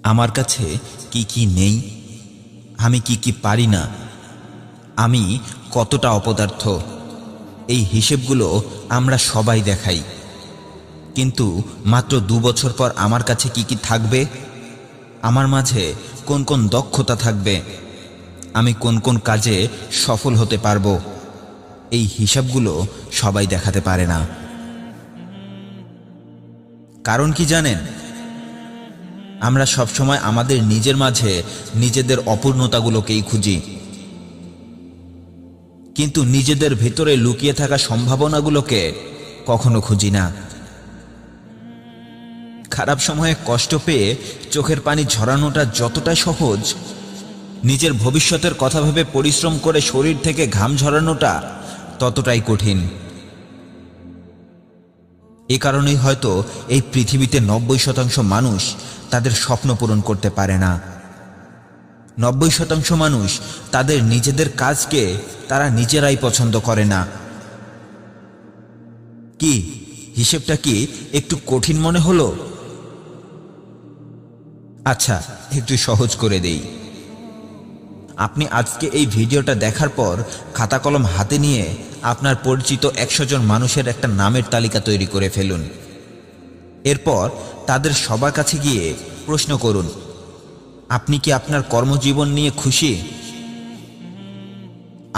আমার কাছে কি কি নেই, আমি কি কি পারি না, আমি কতটা অপদার্থ, এই হিসেবগুলো আমরা সবাই দেখাই। কিন্তু মাত্র 2 বছর পর আমার কাছে কি কি থাকবে, আমার মাঝে কোন কোন দক্ষতা থাকবে, আমি কোন কোন কাজে সফল হতে পারবো, এই হিসাবগুলো সবাই দেখাতে পারে না। কারণ কি জানেন? আমরা সবসময় আমাদের নিজের মাঝে নিজেদের অপূর্ণতাগুলোকেই খুঁজি, কিন্তু নিজেদের ভেতরে লুকিয়ে থাকা সম্ভাবনাগুলোকে কখনো খুঁজি না। খারাপ সময়ে কষ্ট পেয়ে চোখের পানি ঝরানোটা যতটা সহজ, নিজের ভবিষ্যতের কথা ভেবে পরিশ্রম করে শরীর থেকে ঘাম ঝরানোটা ততটাই কঠিন। এ কারণেই হয়তো এই পৃথিবীতে 90% মানুষ তাদের স্বপ্ন পূরণ করতে পারে না। 90% মানুষ তাদের নিজেদের কাজকে তারা নিজেরাই পছন্দ করে না। কি হিসেবটা কি একটু কঠিন মনে হলো? আচ্ছা, একটু সহজ করে দেই। আপনি আজকে এই ভিডিওটা দেখার পর খাতা কলম হাতে নিয়ে আপনার পরিচিত 100 জন মানুষের একটা নামের তালিকা তৈরি করে ফেলুন। এরপর তাদের সবার কাছে গিয়ে প্রশ্ন করুন, আপনি কি আপনার কর্মজীবন নিয়ে খুশি?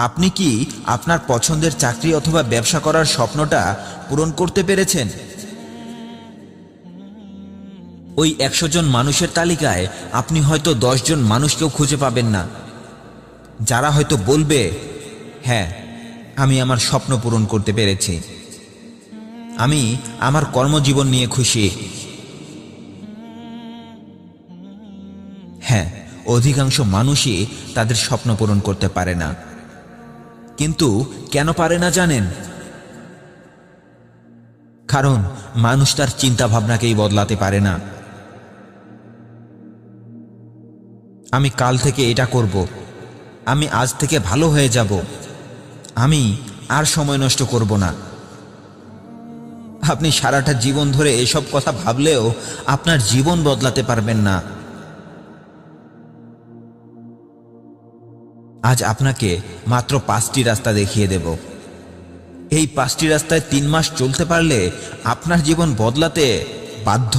আপনি কি আপনার পছন্দের চাকরি অথবা ব্যবসা করার স্বপ্নটা পূরণ করতে পেরেছেন? ওই 100 জন মানুষের তালিকায় আপনি হয়তো 10 জন মানুষকেও খুঁজে পাবেন না, যারা হয়তো বলবে, হ্যাঁ, আমি আমার স্বপ্ন পূরণ করতে পেরেছি, আমি আমার কর্মজীবন নিয়ে খুশি। হ্যাঁ, অধিকাংশ মানুষই তাদের স্বপ্ন পূরণ করতে পারে না। কিন্তু কেন পারে না জানেন? কারণ মানুষ তার চিন্তা ভাবনাকেই বদলাতে পারে না। আমি কাল থেকে এটা করব, আমি আজ থেকে ভালো হয়ে যাব, আমি আর সময় নষ্ট করব না। আপনি সারাটা জীবন ধরে এসব কথা ভাবলেও আপনার জীবন বদলাতে পারবেন না। আজ আপনাকে মাত্র 5টি রাস্তা দেখিয়ে দেব। এই 5টি রাস্তায় 3 মাস চলতে পারলে আপনার জীবন বদলাতে বাধ্য।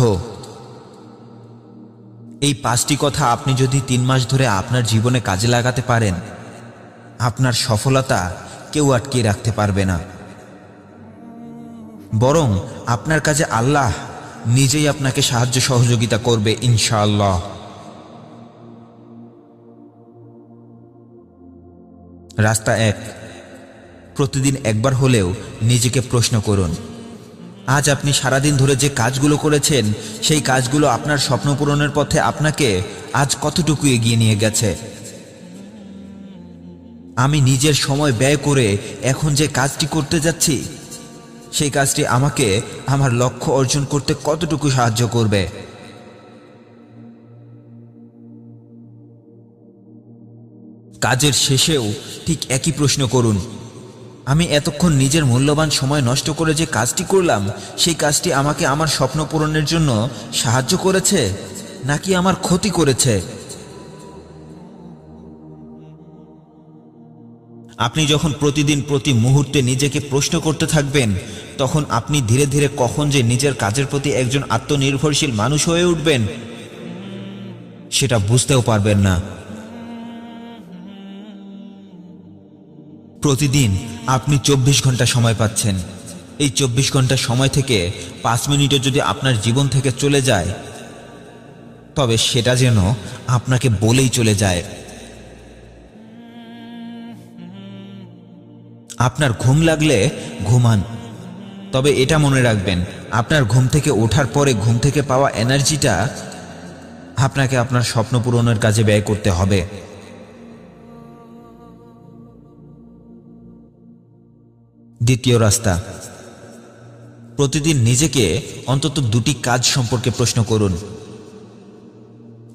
এই 5টি কথা আপনি যদি 3 মাস ধরে আপনার জীবনে কাজে লাগাতে পারেন, আপনার সফলতা কেউ আটকে রাখতে পারবে না। বরং আপনার কাজে আল্লাহ নিজেই আপনাকে সাহায্য সহযোগিতা করবে ইনশাআল্লাহ। রাস্তা 1, প্রতিদিন একবার হলেও নিজেকে প্রশ্ন করুন, আজ আপনি সারাদিন ধরে যে কাজগুলো করেছেন, সেই কাজগুলো আপনার স্বপ্ন পূরণের পথে আপনাকে আজ কতটুকু এগিয়ে নিয়ে গেছে? আমি নিজের সময় ব্যয় করে এখন যে কাজটি করতে যাচ্ছি, সেই কাজটি আমাকে আমার লক্ষ্য অর্জন করতে কতটুকু সাহায্য করবে? কাজের শেষেও ঠিক একই প্রশ্ন করুন, আমি এতক্ষণ নিজের মূল্যবান সময় নষ্ট করে যে কাজটি করলাম, সেই কাজটি আমাকে আমার স্বপ্ন পূরণের জন্য সাহায্য করেছে নাকি আমার ক্ষতি করেছে? আপনি যখন প্রতিদিন প্রতি মুহূর্তে নিজেকে প্রশ্ন করতে থাকবেন, তখন আপনি ধীরে ধীরে কখন যে নিজের কাজের প্রতি একজন আত্মনির্ভরশীল মানুষ হয়ে উঠবেন, সেটা বুঝতেও পারবেন না। প্রতিদিন আপনি 24 ঘন্টা সময় পাচ্ছেন। এই 24 ঘন্টা সময় থেকে 5 মিনিটও যদি আপনার জীবন থেকে চলে যায়, তবে সেটা যেন আপনাকে বলেই চলে যায়। আপনার ঘুম লাগলে ঘুমান, তবে এটা মনে রাখবেন, আপনার ঘুম থেকে ওঠার পরে ঘুম থেকে পাওয়া এনার্জিটা আপনাকে আপনার স্বপ্ন পূরণের কাজে ব্যয় করতে হবে। দ্বিতীয় রাস্তা, প্রতিদিন নিজেকে অন্তত 2টি কাজ সম্পর্কে প্রশ্ন করুন,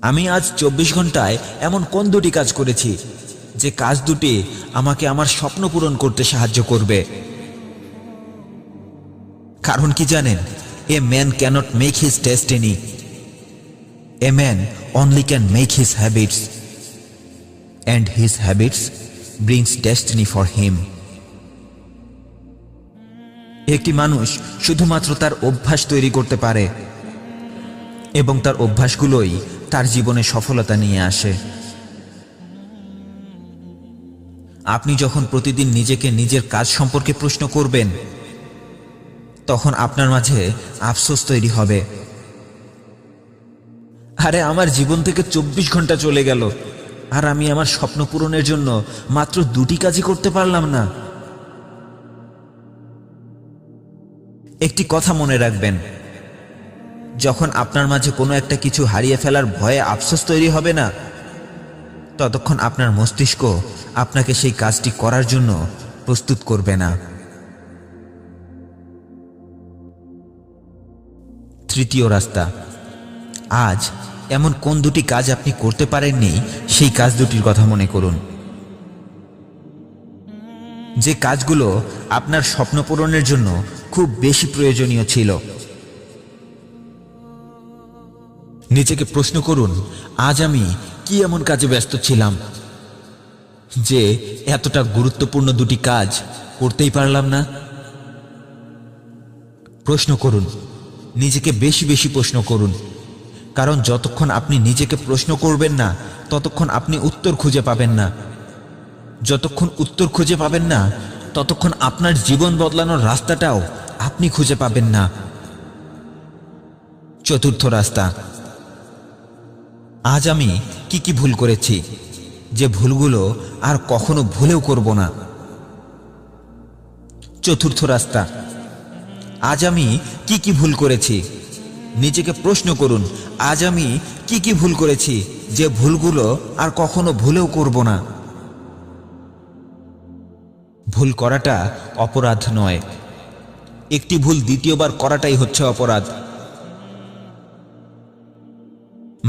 আমি আজ 24 ঘন্টায় এমন কোন 2টি কাজ করেছি যে কাজ দুটি আমাকে আমার স্বপ্ন পূরণ করতে সাহায্য করবে? কারণ কি জানেন? A man cannot make his destiny, A man only can make his habits, and his habits brings destiny for him. একটি মানুষ শুধুমাত্র তার অভ্যাস তৈরি করতে পারে এবং তার অভ্যাসগুলোই তার জীবনে সফলতা নিয়ে আসে। আপনি যখন প্রতিদিন নিজেকে নিজের কাজ সম্পর্কে প্রশ্ন করবেন, তখন আপনার মাঝে আফসোস তৈরি হবে, আরে আমার জীবন থেকে 24 ঘন্টা চলে গেল আর আমি আমার স্বপ্ন পূরণের জন্য মাত্র 2টি কাজই করতে পারলাম না। একটি কথা মনে রাখবেন, যখন আপনার মাঝে কোনো একটা কিছু হারিয়ে ফেলার ভয়ে আফসোস তৈরি হবে না, ততক্ষণ আপনার মস্তিষ্ক আপনাকে সেই কাজটি করার জন্য প্রস্তুত করবে না। তৃতীয় রাস্তা। আজ এমন কোন 2টি কাজ আপনি করতে পারেননি, সেই কাজ 2টির কথা মনে করুন, যে কাজগুলো আপনার স্বপ্ন পূরণের জন্য খুব বেশি প্রয়োজনীয় ছিল। নিজেকে প্রশ্ন করুন, আজ আমি কি এমন কাজে ব্যস্ত ছিলাম যে এতটা গুরুত্বপূর্ণ 2টি কাজ করতেই পারলাম না। প্রশ্ন করুন, নিজেকে বেশি বেশি প্রশ্ন করুন, কারণ যতক্ষণ আপনি নিজেকে প্রশ্ন করবেন না, ততক্ষণ আপনি উত্তর খুঁজে পাবেন না। যতক্ষণ উত্তর খুঁজে পাবেন না, ততক্ষণ আপনার জীবন বদলানোর রাস্তাটাও আপনি খুঁজে পাবেন না। চতুর্থ রাস্তা। আজ আমি কি কি ভুল করেছি, যে ভুলগুলো আর কখনো ভুলেও করব না। চতুর্থ রাস্তা। আজ আমি কি কি ভুল করেছি, নিজেকে প্রশ্ন করুন, আজ আমি কি কি ভুল করেছি যে ভুলগুলো আর কখনো ভুলেও করব না। ভুল করাটা অপরাধ নয়, একটি ভুল দ্বিতীয়বার করাটাই হচ্ছে অপরাধ।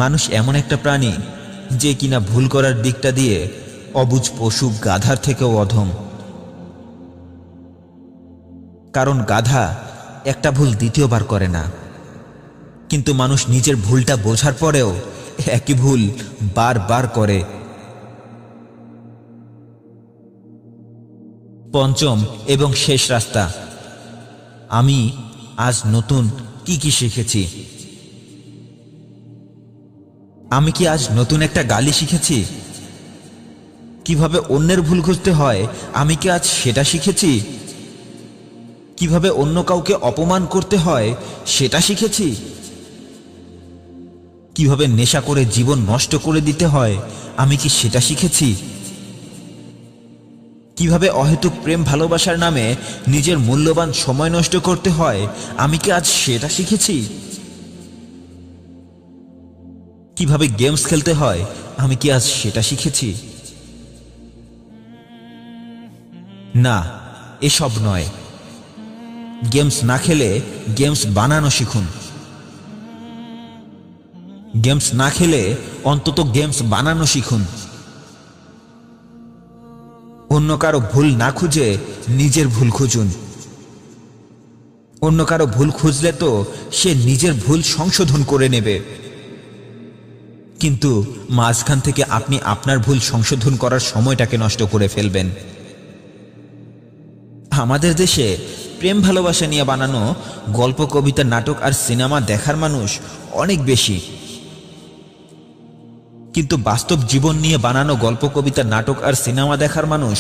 মানুষ এমন একটা প্রাণী যে কিনা ভুল করার দিকটা দিয়ে অবুঝ পশু গাধার থেকেও অধম। কারণ গাধা একটা ভুল দ্বিতীয়বার করে না, কিন্তু মানুষ নিজের ভুলটা বোঝার পরেও একই ভুল বারবার করে। পঞ্চম এবং শেষ রাস্তা। আমি আজ নতুন কি কি শিখেছি। আমি কি আজ নতুন একটা গালি শিখেছি? কিভাবে অন্যের ভুল খুঁজতে হয় আমি কি আজ সেটা শিখেছি? কিভাবে অন্য কাউকে অপমান করতে হয় সেটা শিখেছি? কিভাবে নেশা করে জীবন নষ্ট করে দিতে হয় আমি কি সেটা শিখেছি? কিভাবে অহেতুক প্রেম ভালোবাসার নামে নিজের মূল্যবান সময় নষ্ট করতে হয় আমি কি আজ সেটা শিখেছি? কিভাবে গেমস খেলতে হয় আমি কি আজ সেটা শিখেছি? না, এসব নয়। গেমস না খেলে গেমস বানানো শিখুন। গেমস না খেলে অন্তত গেমস বানানো শিখুন। অন্য কারো ভুল না খুঁজে নিজের ভুল খুঁজুন। অন্য কারো ভুল খুঁজলে তো সে নিজের ভুল সংশোধন করে নেবে, কিন্তু মাঝখান থেকে আপনি আপনার ভুল সংশোধন করার সময়টাকে নষ্ট করে ফেলবেন। আমাদের দেশে প্রেম ভালোবাসা নিয়ে বানানো গল্প, কবিতা, নাটক আর সিনেমা দেখার মানুষ অনেক বেশি, কিন্তু বাস্তব জীবন নিয়ে বানানো গল্প, কবিতা, নাটক আর সিনেমা দেখার মানুষ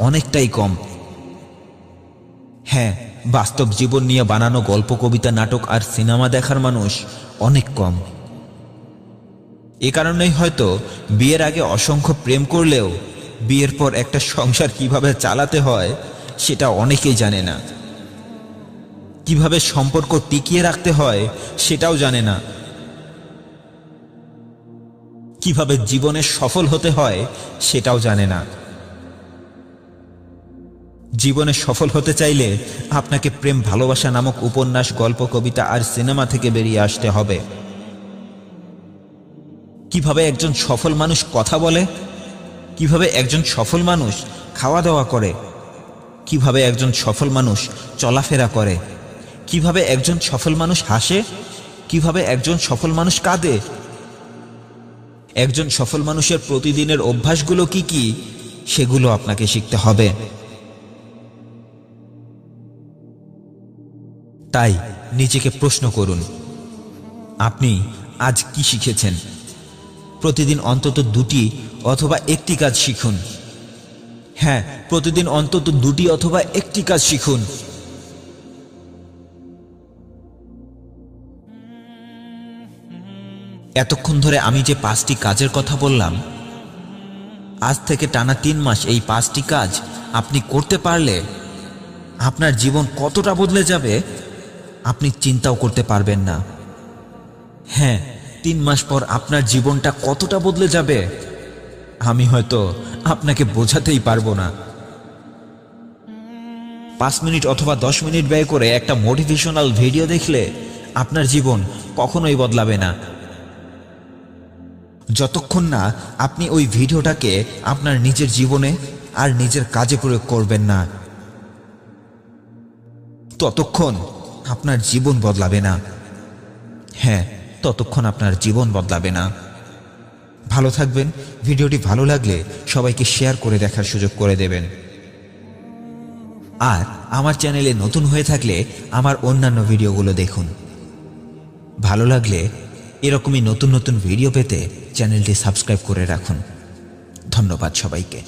অনেকটাই কম। হ্যাঁ, বাস্তব জীবন নিয়ে বানানো গল্প, কবিতা, নাটক আর সিনেমা দেখার মানুষ অনেক কম। এ কারণেই হয়তো বিয়ের আগে অসংখ্য প্রেম করলেও বিয়ের পর একটা সংসার কিভাবে চালাতে হয় সেটা অনেকেই জানে না। কিভাবে সম্পর্ক টিকিয়ে রাখতে হয় সেটাও জানে না। কিভাবে জীবনে সফল হতে হয় সেটাও জানে না। জীবনে সফল হতে চাইলে আপনাকে প্রেম ভালোবাসা নামক উপন্যাস, গল্প, কবিতা আর সিনেমা থেকে বেরিয়ে আসতে হবে। কিভাবে একজন সফল মানুষ কথা বলে, কিভাবে একজন সফল মানুষ খাওয়া দাওয়া করে, কিভাবে একজন সফল মানুষ চলাফেরা করে, কিভাবে একজন সফল মানুষ হাসে, কিভাবে একজন সফল মানুষ কাঁদে, একজন সফল মানুষের প্রতিদিনের অভ্যাসগুলো কি কি সেগুলো আপনাকে শিখতে হবে। তাই নিজেকে প্রশ্ন করুন, আপনি আজ কি শিখেছেন? প্রতিদিন অন্তত 2টি অথবা 1টি কাজ শিখুন। হ্যাঁ, প্রতিদিন অন্তত 2টি অথবা 1টি কাজ শিখুন। এতক্ষণ ধরে আমি যে 5টি কাজের কথা বললাম, আজ থেকে টানা 3 মাস এই 5টি কাজ আপনি করতে পারলে আপনার জীবন কতটা বদলে যাবে আপনি চিন্তাও করতে পারবেন না। হ্যাঁ, 3 মাস পর আপনার জীবনটা কতটা বদলে যাবে আমি হয়তো আপনাকে বোঝাতেই পারবো না। 5 মিনিট অথবা 10 মিনিট ব্যয় করে একটা মোটিভেশনাল ভিডিও দেখলে আপনার জীবন কখনোই বদলাবে না, যতক্ষণ না আপনি ওই ভিডিওটাকে আপনার নিজের জীবনে আর নিজের কাজে প্রয়োগ করবেন না, ততক্ষণ আপনার জীবন বদলাবে না। হ্যাঁ, ততক্ষণ আপনার জীবন বদলাবে না। ভালো থাকবেন। ভিডিওটি ভালো লাগলে সবাইকে শেয়ার করে দেখার সুযোগ করে দেবেন। আর আমার চ্যানেলে নতুন হয়ে থাকলে আমার অন্যান্য ভিডিওগুলো দেখুন। ভালো লাগলে এরকমই নতুন নতুন ভিডিও পেতে চ্যানেলটি সাবস্ক্রাইব করে রাখুন। ধন্যবাদ সবাইকে।